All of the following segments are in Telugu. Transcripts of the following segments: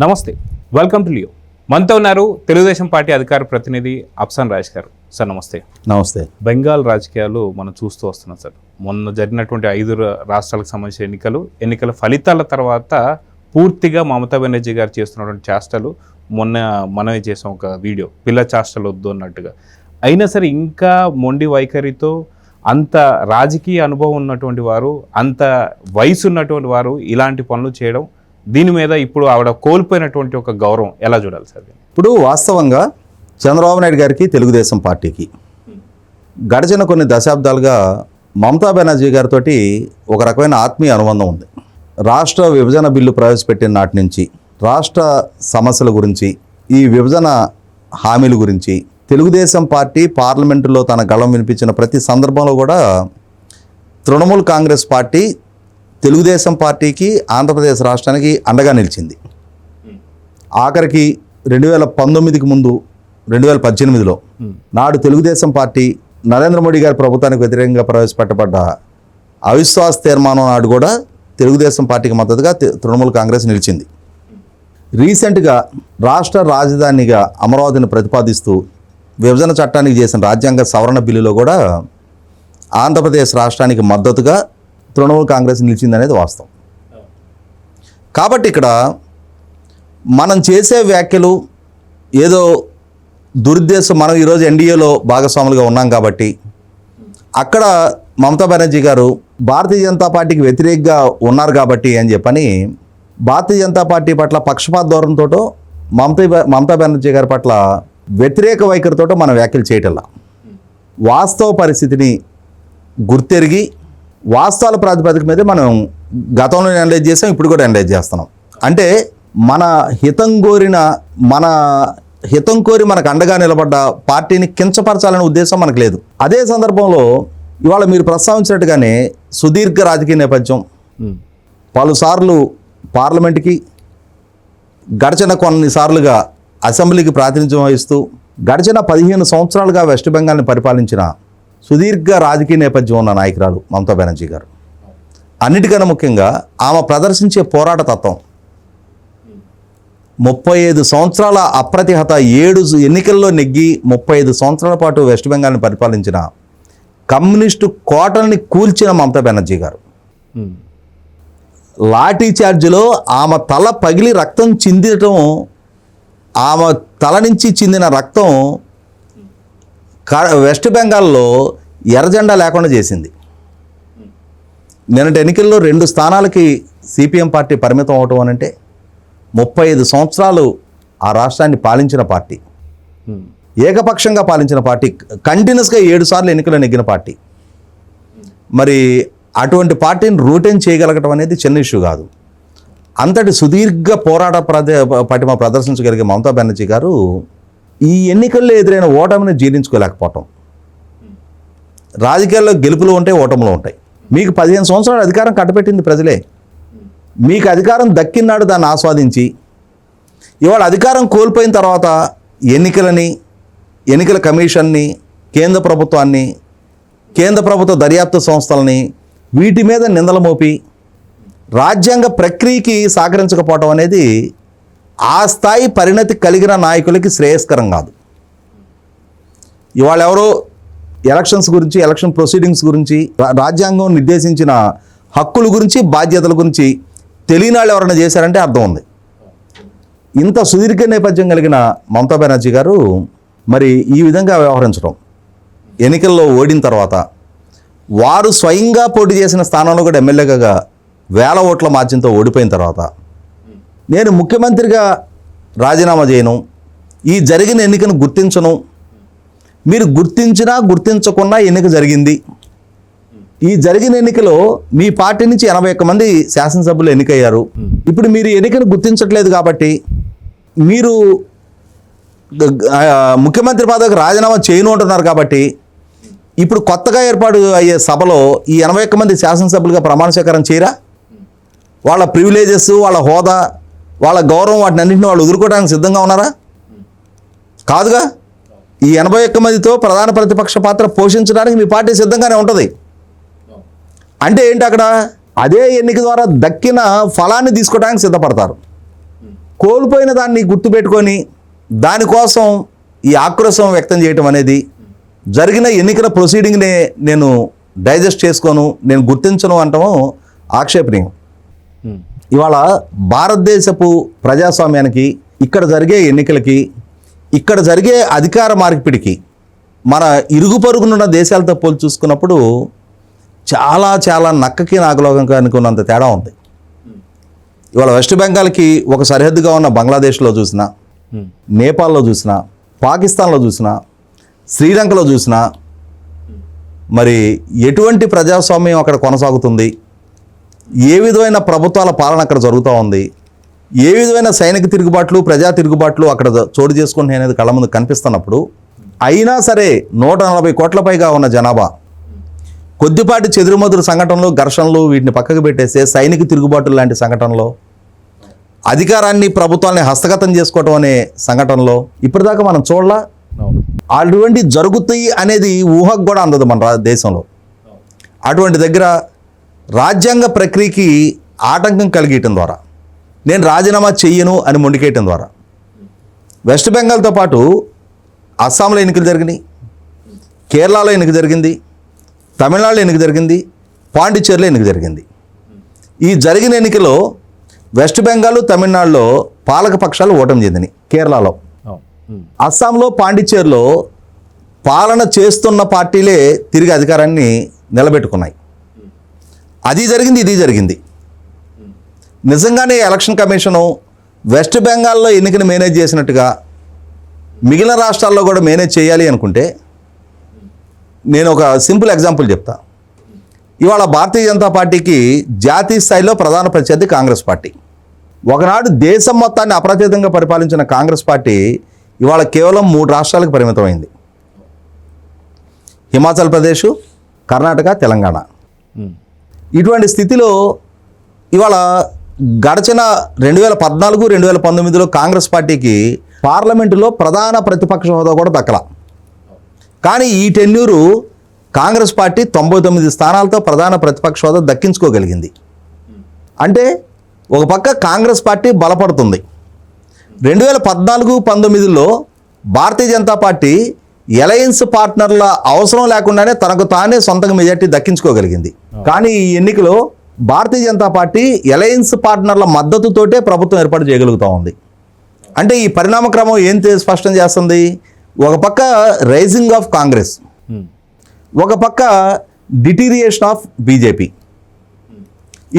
నమస్తే, వెల్కమ్ టు లియో. మనతో ఉన్నారు తెలుగుదేశం పార్టీ అధికార ప్రతినిధి అఫ్సాన్ రాజ్ గారు. సార్ నమస్తే. నమస్తే. బెంగాల్ రాజకీయాలు మనం చూస్తూ వస్తున్నాం సార్. మొన్న జరిగినటువంటి 5 రాష్ట్రాలకు సంబంధించిన ఎన్నికల ఫలితాల తర్వాత పూర్తిగా మమతా బెనర్జీ గారు చేస్తున్నటువంటి చేష్టలు మొన్న మనమే చేసాం ఒక వీడియో, పిల్ల చేష్టలు వద్దు అన్నట్టుగా. అయినా సరే ఇంకా మొండి వైఖరితో అంత రాజకీయ అనుభవం ఉన్నటువంటి వారు, అంత వయసు ఉన్నటువంటి వారు ఇలాంటి పనులు చేయడం, దీని మీద ఇప్పుడు ఆవిడ కోల్పోయినటువంటి ఒక గౌరవం ఎలా చూడాలి సార్? ఇప్పుడు వాస్తవంగా చంద్రబాబు నాయుడు గారికి, తెలుగుదేశం పార్టీకి గడిచిన కొన్ని దశాబ్దాలుగా మమతా బెనర్జీ గారితో ఒక రకమైన ఆత్మీయ అనుబంధం ఉంది. రాష్ట్ర విభజన బిల్లు ప్రవేశపెట్టిన నాటి నుంచి రాష్ట్ర సమస్యల గురించి, ఈ విభజన హామీల గురించి తెలుగుదేశం పార్టీ పార్లమెంటులో తన గళం వినిపించిన ప్రతి సందర్భంలో కూడా తృణమూల్ కాంగ్రెస్ పార్టీ తెలుగుదేశం పార్టీకి, ఆంధ్రప్రదేశ్ రాష్ట్రానికి అండగా నిలిచింది. ఆఖరికి 2019కి ముందు 2018లో నాడు తెలుగుదేశం పార్టీ నరేంద్ర మోడీ గారి ప్రభుత్వానికి వ్యతిరేకంగా ప్రవేశపెట్టబడ్డ అవిశ్వాస తీర్మానం నాడు కూడా తెలుగుదేశం పార్టీకి మద్దతుగా తృణమూల్ కాంగ్రెస్ నిలిచింది. రీసెంట్గా రాష్ట్ర రాజధానిగా అమరావతిని ప్రతిపాదిస్తూ విభజన చట్టానికి చేసిన రాజ్యాంగ సవరణ బిల్లులో కూడా ఆంధ్రప్రదేశ్ రాష్ట్రానికి మద్దతుగా తృణమూల్ కాంగ్రెస్ నిలిచిందనేది వాస్తవం. కాబట్టి ఇక్కడ మనం చేసే వ్యాఖ్యలు ఏదో దురుద్దేశం, మనం ఈరోజు ఎన్డీఏలో భాగస్వాములుగా ఉన్నాం కాబట్టి అక్కడ మమతా బెనర్జీ గారు భారతీయ జనతా పార్టీకి వ్యతిరేకంగా ఉన్నారు కాబట్టి అని చెప్పని భారతీయ జనతా పార్టీ పట్ల పక్షపాత ధోరణితోటో మమతా బెనర్జీ గారి పట్ల వ్యతిరేక వైఖరితోటో మనం వ్యాఖ్యలు చేయటల్లా. వాస్తవ పరిస్థితిని గుర్తెరిగి వాస్తవాల ప్రాతిపదిక మీద మనం గతంలో అనలైజ్ చేసాం, ఇప్పుడు కూడా అనలైజ్ చేస్తున్నాం. అంటే మన హితం కోరి మనకు అండగా నిలబడ్డ పార్టీని కించపరచాలనే ఉద్దేశం మనకు లేదు. అదే సందర్భంలో ఇవాళ మీరు ప్రస్తావించినట్టుగానే సుదీర్ఘ రాజకీయ నేపథ్యం, పలుసార్లు పార్లమెంట్కి, గడిచిన కొన్నిసార్లుగా అసెంబ్లీకి ప్రాతినిధ్యం వహిస్తూ గడిచిన 15 సంవత్సరాలుగా వెస్ట్ బెంగాల్ని పరిపాలించిన సుదీర్ఘ రాజకీయ నేపథ్యం ఉన్న నాయకురాలు మమతా బెనర్జీ గారు. అన్నిటికన్నా ముఖ్యంగా ఆమె ప్రదర్శించే పోరాట తత్వం, 35 సంవత్సరాల అప్రతిహత, 7 ఎన్నికల్లో నెగ్గి 35 సంవత్సరాల పాటు వెస్ట్ బెంగాల్ని పరిపాలించిన కమ్యూనిస్టు కోటల్ని కూల్చిన మమతా బెనర్జీ గారు లాఠీ చార్జ్లో ఆమె తల పగిలి రక్తం చిందటం, ఆమె తల నుంచి చిందిన రక్తం వెస్ట్ బెంగాల్లో ఎర్రజెండా లేకుండా చేసింది. నిన్నటి ఎన్నికల్లో 2 స్థానాలకి సిపిఎం పార్టీ పరిమితం అవటం అనంటే 35 సంవత్సరాలు ఆ రాష్ట్రాన్ని పాలించిన పార్టీ, ఏకపక్షంగా పాలించిన పార్టీ, కంటిన్యూస్గా 7 సార్లు ఎన్నికలు నెగ్గిన పార్టీ. మరి అటువంటి పార్టీని రూటైన్ చేయగలగటం అనేది చిన్న ఇష్యూ కాదు. అంతటి సుదీర్ఘ పోరాట పటిమ ప్రదర్శించగలిగే మమతా బెనర్జీ గారు ఈ ఎన్నికల్లో ఎదురైన ఓటమిని జీర్ణించుకోలేకపోవటం. రాజకీయాల్లో గెలుపులు ఉంటాయి, ఓటములు ఉంటాయి. మీకు 15 సంవత్సరాలు అధికారం కట్టబెట్టింది ప్రజలే. మీకు అధికారం దక్కినాడు దాన్ని ఆస్వాదించి ఇవాళ అధికారం కోల్పోయిన తర్వాత ఎన్నికల కమిషన్ని, కేంద్ర ప్రభుత్వాన్ని, కేంద్ర ప్రభుత్వ దర్యాప్తు సంస్థలని వీటి మీద నిందలు మోపి రాజ్యాంగ ప్రక్రియకి సహకరించకపోవటం అనేది ఆ స్థాయి పరిణతి కలిగిన నాయకులకి శ్రేయస్కరం కాదు. ఇవాళ ఎవరో ఎలక్షన్స్ గురించి, ఎలక్షన్ ప్రొసీడింగ్స్ గురించి, రాజ్యాంగం నిర్దేశించిన హక్కుల గురించి, బాధ్యతల గురించి తెలియని వాళ్ళు ఎవరైనా చేశారంటే అర్థం ఉంది. ఇంత సుదీర్ఘ నేపథ్యం కలిగిన మమతా బెనర్జీ గారు మరి ఈ విధంగా వ్యవహరించడం, ఎన్నికల్లో ఓడిన తర్వాత వారు స్వయంగా పోటీ చేసిన స్థానంలో కూడా ఎమ్మెల్యేగా 1000 ఓట్ల మార్జిన్తో ఓడిపోయిన తర్వాత నేను ముఖ్యమంత్రిగా రాజీనామా చేయను, ఈ జరిగిన ఎన్నికను గుర్తించను, మీరు గుర్తించినా గుర్తించకున్నా ఎన్నిక జరిగింది, ఈ జరిగిన ఎన్నికలో మీ పార్టీ నుంచి 81 మంది శాసనసభ్యులు ఎన్నికయ్యారు, ఇప్పుడు మీరు ఎన్నికను గుర్తించట్లేదు కాబట్టి మీరు ముఖ్యమంత్రి పదవికి రాజీనామా చేయను అంటున్నారు కాబట్టి ఇప్పుడు కొత్తగా ఏర్పాటు అయ్యే సభలో ఈ 81 మంది శాసనసభ్యులుగా ప్రమాణ స్వీకారం చేయరా? వాళ్ళ ప్రివిలేజెస్, వాళ్ళ హోదా, వాళ్ళ గౌరవం, వాటిని అన్నింటినీ వాళ్ళు ఎదుర్కోవడానికి సిద్ధంగా ఉన్నారా? కాదుగా. ఈ 81 మందితో ప్రధాన ప్రతిపక్ష పాత్ర పోషించడానికి మీ పార్టీ సిద్ధంగానే ఉంటుంది. అంటే ఏంటి, అక్కడ అదే ఎన్నిక ద్వారా దక్కిన ఫలాన్ని తీసుకోవడానికి సిద్ధపడతారు. కోల్పోయిన దాన్ని గుర్తుపెట్టుకొని దానికోసం ఈ ఆక్రోశం వ్యక్తం చేయటం అనేది, జరిగిన ఎన్నికల ప్రొసీడింగ్నే నేను డైజెస్ట్ చేసుకోను, నేను గుర్తించను అంటాము ఆక్షేపణీయం. ఇవాళ భారతదేశపు ప్రజాస్వామ్యానికి, ఇక్కడ జరిగే ఎన్నికలకి, ఇక్కడ జరిగే అధికార మార్పిడికి మన ఇరుగు పొరుగునున్న దేశాలతో పోల్చి చూసుకున్నప్పుడు చాలా చాలా నక్కకి నాగలోకానికి ఉన్నంత తేడా ఉంది. ఇవాళ వెస్ట్ బెంగాల్కి ఒక సరిహద్దుగా ఉన్న బంగ్లాదేశ్లో చూసినా, నేపాల్లో చూసినా, పాకిస్తాన్లో చూసినా, శ్రీలంకలో చూసినా మరి ఎటువంటి ప్రజాస్వామ్యం అక్కడ కొనసాగుతుంది, ఏ విధమైన ప్రభుత్వాల పాలన అక్కడ జరుగుతూ ఉంది, ఏ విధమైన సైనిక తిరుగుబాట్లు, ప్రజా తిరుగుబాట్లు అక్కడ చోటు చేసుకుంటున్నాయి అనేది కళ్ళ ముందు కనిపిస్తున్నప్పుడు, అయినా సరే 140 కోట్ల పైగా ఉన్న జనాభా కొద్దిపాటి చెదురుమదురు సంఘటనలు, ఘర్షణలు వీటిని పక్కకు పెట్టేస్తే సైనిక తిరుగుబాటులు లాంటి సంఘటనలో, అధికారాన్ని ప్రభుత్వాన్ని హస్తగతం చేసుకోవటం అనే సంఘటనలో ఇప్పటిదాకా మనం చూడలా. అటువంటి జరుగుతాయి అనేది ఊహకు కూడా అందదు మన దేశంలో. అటువంటి దగ్గర రాజ్యాంగ ప్రక్రియకి ఆటంకం కలిగేయటం ద్వారా, నేను రాజీనామా చెయ్యను అని మొండికేయటం ద్వారా వెస్ట్ బెంగాల్తో పాటు అస్సాంలో ఎన్నికలు జరిగినాయి, కేరళలో ఎన్నిక జరిగింది, తమిళనాడులో ఎన్నిక జరిగింది, పాండిచ్చేరిలో ఎన్నిక జరిగింది. ఈ జరిగిన ఎన్నికలో వెస్ట్ బెంగాల్, తమిళనాడులో పాలక పక్షాలు ఓటమి చెందినాయి. కేరళలో, అస్సాంలో, పాండిచ్చేరిలో పాలన చేస్తున్న పార్టీలే తిరిగి అధికారాన్ని నిలబెట్టుకున్నాయి. అది జరిగింది, ఇది జరిగింది. నిజంగానే ఎలక్షన్ కమిషను వెస్ట్ బెంగాల్లో ఎన్నికను మేనేజ్ చేసినట్టుగా మిగిలిన రాష్ట్రాల్లో కూడా మేనేజ్ చేయాలి అనుకుంటే, నేను ఒక సింపుల్ ఎగ్జాంపుల్ చెప్తా. ఇవాళ భారతీయ జనతా పార్టీకి జాతీయ స్థాయిలో ప్రధాన ప్రత్యర్థి కాంగ్రెస్ పార్టీ. ఒకనాడు దేశం మొత్తాన్ని అప్రతిహతంగా పరిపాలించిన కాంగ్రెస్ పార్టీ ఇవాళ కేవలం 3 రాష్ట్రాలకు పరిమితమైంది: హిమాచల్ ప్రదేశ్, కర్ణాటక, తెలంగాణ. ఇటువంటి స్థితిలో ఇవాళ గడిచిన 2014, 2019లో కాంగ్రెస్ పార్టీకి పార్లమెంటులో ప్రధాన ప్రతిపక్ష హోదా కూడా దక్కల. కానీ ఈ టెన్యూరు కాంగ్రెస్ పార్టీ 99 స్థానాలతో ప్రధాన ప్రతిపక్ష హోదా దక్కించుకోగలిగింది. అంటే ఒక పక్క కాంగ్రెస్ పార్టీ బలపడుతుంది. 2014-19లో భారతీయ జనతా పార్టీ అలయన్స్ పార్ట్నర్ల అవసరం లేకుండానే తనకు తానే సొంతంగా మెజార్టీ దక్కించుకోగలిగింది. కానీ ఈ ఎన్నికలో భారతీయ జనతా పార్టీ అలయన్స్ పార్ట్నర్ల మద్దతుతోటే ప్రభుత్వం ఏర్పాటు చేయగలుగుతూ ఉంది. అంటే ఈ పరిణామ క్రమం ఏం స్పష్టం చేస్తుంది? ఒక పక్క రైజింగ్ ఆఫ్ కాంగ్రెస్, ఒక పక్క డిటీరియేషన్ ఆఫ్ బీజేపీ.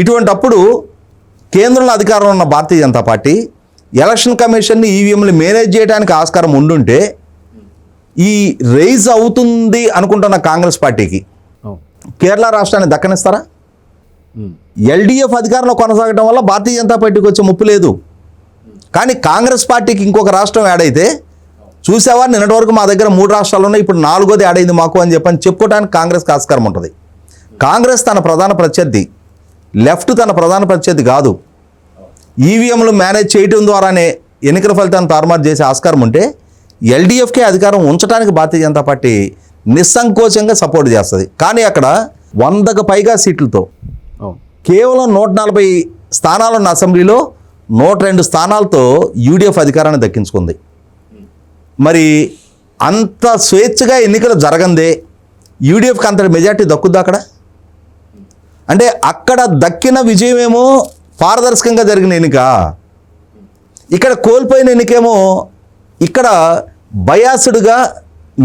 ఇటువంటి అప్పుడు కేంద్రంలో అధికారంలో ఉన్న భారతీయ జనతా పార్టీ ఎలక్షన్ కమిషన్ని, ఈవీఎంలు మేనేజ్ చేయడానికి ఆస్కారం ఉండుంటే ఈ రైజ్ అవుతుంది అనుకుంటున్న కాంగ్రెస్ పార్టీకి కేరళ రాష్ట్రాన్ని దక్కనిస్తారా? ఎల్డీఎఫ్ అధికారంలో కొనసాగడం వల్ల భారతీయ జనతా పార్టీకి వచ్చే ముప్పు లేదు. కానీ కాంగ్రెస్ పార్టీకి ఇంకొక రాష్ట్రం యాడ్ అయితే, చూసావా నిన్నటి వరకు మా దగ్గర 3 రాష్ట్రాలు ఉన్నాయి, ఇప్పుడు 4ోది యాడ్ అయింది మాకు అని చెప్పుకోవడానికి కాంగ్రెస్కి ఆస్కారం ఉంటుంది. కాంగ్రెస్ తన ప్రధాన ప్రత్యర్థి, లెఫ్ట్ తన ప్రధాన ప్రత్యర్థి కాదు. ఈవీఎంలు మేనేజ్ చేయడం ద్వారానే ఎన్నికల ఫలితాన్ని తారుమారు చేసే ఆస్కారం ఉంటే ఎల్డీఎఫ్కే అధికారం ఉంచడానికి భారతీయ జనతా పార్టీ నిస్సంకోచంగా సపోర్ట్ చేస్తుంది. కానీ అక్కడ 100కు పైగా సీట్లతో కేవలం 140 స్థానాలున్న అసెంబ్లీలో 102 స్థానాలతో యూడీఎఫ్ అధికారాన్ని దక్కించుకుంది. మరి అంత స్వేచ్ఛగా ఎన్నికలు జరగందే యూడీఎఫ్కి అంత మెజార్టీ దక్కుద్దా అక్కడ? అంటే అక్కడ దక్కిన విజయమేమో పారదర్శకంగా జరిగిన ఎన్నిక, ఇక్కడ కోల్పోయిన ఎన్నికేమో ఇక్కడ బయాస్డ్గా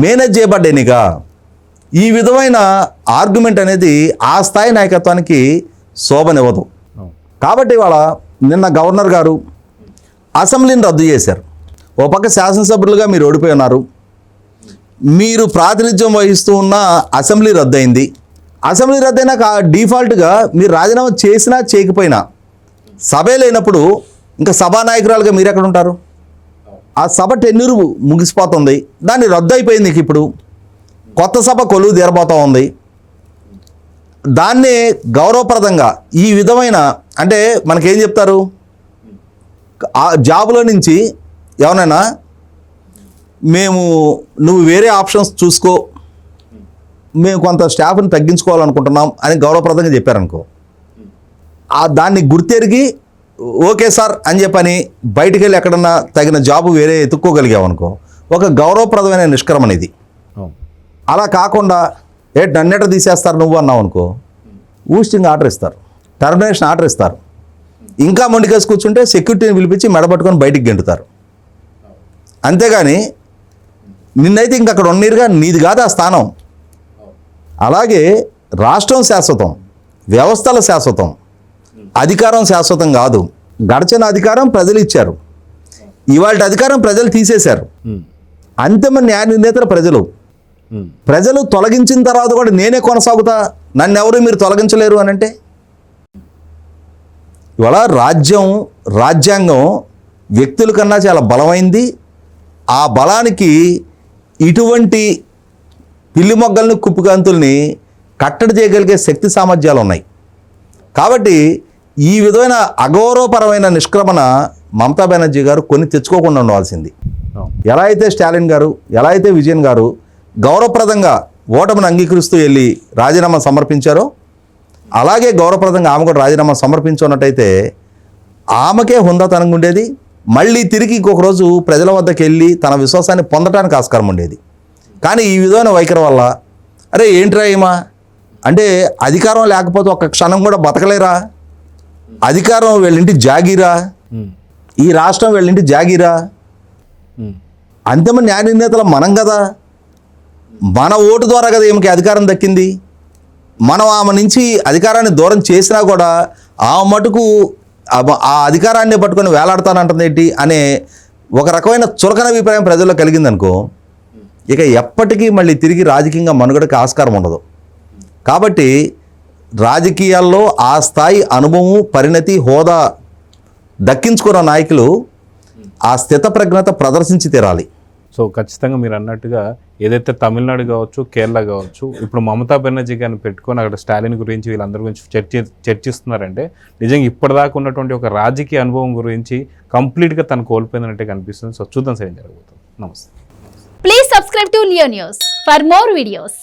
మేనేజ్ చేయబడ్డ ఎన్నిక. ఈ విధమైన ఆర్గ్యుమెంట్ అనేది ఆ స్థాయి నాయకత్వానికి శోభనివ్వదు. కాబట్టి ఇవాళ నిన్న గవర్నర్ గారు అసెంబ్లీని రద్దు చేశారు. ఓ పక్క శాసనసభ్యులుగా మీరు ఓడిపోయి ఉన్నారు, మీరు ప్రాతినిధ్యం వహిస్తూ ఉన్న అసెంబ్లీ రద్దయింది. అసెంబ్లీ రద్దయినాక డిఫాల్ట్గా మీరు రాజీనామా చేసినా చేయకపోయినా సభే లేనప్పుడు ఇంకా సభానాయకురాలుగా మీరు ఎక్కడ ఉంటారు? ఆ సభ టెన్యూరు ముగిసిపోతుంది, దాన్ని రద్దు అయిపోయింది. ఇప్పుడు కొత్త సభ కొలువు తీరబోతూ ఉంది. దాన్నే గౌరవప్రదంగా ఈ విధమైన, అంటే మనకేం చెప్తారు, ఆ జాబులో నుంచి ఎవరైనా నువ్వు వేరే ఆప్షన్స్ చూసుకో, మేము కొంత స్టాఫ్ని తగ్గించుకోవాలనుకుంటున్నాం అని గౌరవప్రదంగా చెప్పారనుకో, దాన్ని గుర్తెరిగి ఓకే సార్ అని చెప్పని బయటికి వెళ్ళి ఎక్కడన్నా తగిన జాబు వేరే ఎత్తుక్కోగలిగామనుకో ఒక గౌరవప్రదమైన నిష్క్రమణ ఇది. అవును. అలా కాకుండా నన్నెట తీసేస్తారు నువ్వు అన్నావు అనుకో ఊస్టింగ్ ఆర్డర్ ఇస్తారు, టర్మినేషన్ ఆర్డర్ ఇస్తారు. ఇంకా మొండికేసి కూర్చుంటే సెక్యూరిటీని పిలిపించి మెడపట్టుకొని బయటికి గెంటుతారు. అంతేగాని నిన్నైతే ఇంక అక్కడ ఉన్నీరుగా నీది కాదు ఆ స్థానం. అలాగే రాష్ట్రం శాశ్వతం, వ్యవస్థల శాశ్వతం, అధికారం శాశ్వతం కాదు. గడిచిన అధికారం ప్రజలు ఇచ్చారు, ఇవాళ అధికారం ప్రజలు తీసేశారు. అంతిమ న్యాయ నిర్ణేతలు ప్రజలు. ప్రజలు తొలగించిన తర్వాత కూడా నేనే కొనసాగుతా, నన్ను ఎవరు మీరు తొలగించలేరు అని అంటే ఇవాళ రాజ్యాంగం వ్యక్తుల కన్నా చాలా బలమైంది. ఆ బలానికి ఇటువంటి పిల్లి మొగ్గల్ని కుప్పుకాంతుల్ని కట్టడి చేయగలిగే శక్తి సామర్థ్యాలు ఉన్నాయి. కాబట్టి ఈ విధమైన అగౌరవపరమైన నిష్క్రమణ మమతా బెనర్జీ గారు కొన్ని తెచ్చుకోకుండా ఉండవలసింది. ఎలా అయితే స్టాలిన్ గారు, ఎలా అయితే విజయన్ గారు గౌరవప్రదంగా ఓటమిని అంగీకరిస్తూ వెళ్ళి రాజీనామా సమర్పించారో అలాగే గౌరవప్రదంగా ఆమె కూడా రాజీనామా సమర్పించున్నట్టయితే ఆమెకే హుందాతనంగా ఉండేది. మళ్ళీ తిరిగి ఇంకొక రోజు ప్రజల వద్దకు వెళ్ళి తన విశ్వాసాన్ని పొందడానికి ఆస్కారం ఉండేది. కానీ ఈ విధమైన వైఖరి వల్ల అరే ఏంట్రా ఏమా అంటే అధికారం లేకపోతే ఒక్క క్షణం కూడా బతకలేరా, అధికారం వీళ్ళింటి జాగీరా, ఈ రాష్ట్రం వీళ్ళింటి జాగీరా, అంతిమ న్యాయ నిర్ణేతలు మనం కదా, మన ఓటు ద్వారా కదా ఈమెకి అధికారం దక్కింది. మనం ఆమె నుంచి అధికారాన్ని దూరం చేసినా కూడా ఆ మటుకు ఆ అధికారాన్ని పట్టుకొని వేలాడతానంటుంది ఏంటి అనే ఒక రకమైన చులకన అభిప్రాయం ప్రజల్లో కలిగిందనుకో ఇక ఎప్పటికీ మళ్ళీ తిరిగి రాజకీయంగా మనుగడకి ఆస్కారం ఉండదు. కాబట్టి రాజకీయాల్లో ఆ స్థాయి అనుభవం, పరిణతి, హోదా దక్కించుకున్న నాయకులు ఆ స్థితప్రజ్ఞత ప్రదర్శించి తీరాలి. సో ఖచ్చితంగా మీరు అన్నట్టుగా ఏదైతే తమిళనాడు కావచ్చు, కేరళ కావచ్చు, ఇప్పుడు మమతా బెనర్జీ గారిని పెట్టుకొని అక్కడ స్టాలిన్ గురించి వీళ్ళందరి గురించి చర్చిస్తున్నారంటే నిజంగా ఇప్పటిదాకా ఉన్నటువంటి ఒక రాజకీయ అనుభవం గురించి కంప్లీట్గా తను కోల్పోయిందన్నట్టే కనిపిస్తుంది. సో చూద్దాం సార్ ఏం జరగబోతుంది. నమస్తే. Please subscribe to Leo News for more videos.